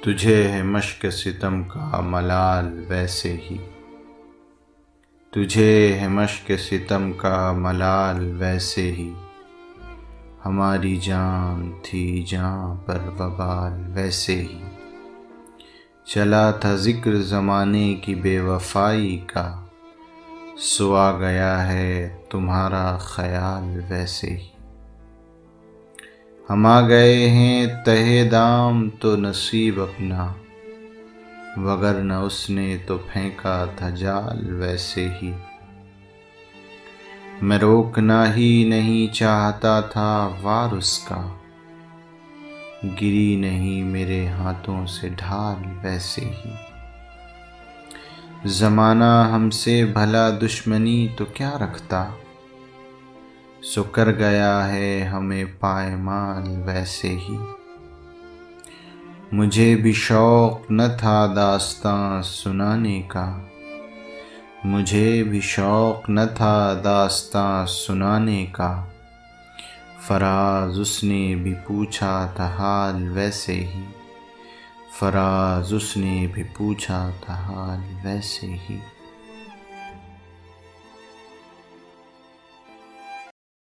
तुझे है मश्क सितम का मलाल वैसे ही, तुझे है मश्क सितम का मलाल वैसे ही। हमारी जान थी जान पर वबाल वैसे ही। चला था जिक्र ज़माने की बेवफाई का, सो आ गया है तुम्हारा ख़याल वैसे ही। हम आ गए हैं तहे दाम तो नसीब अपना, वगरना उसने तो फेंका था जाल वैसे ही। मैं रोकना ही नहीं चाहता था वार उसका, गिरी नहीं मेरे हाथों से ढाल वैसे ही। ज़माना हमसे भला दुश्मनी तो क्या रखता, सो कर गया है हमें पायमाल वैसे ही। मुझे भी शौक़ न था दास्तां सुनाने का, मुझे भी शौक़ न था दास्तां सुनाने का। फराज उसने भी पूछा था हाल वैसे ही, फराज उसने भी पूछा था हाल वैसे ही।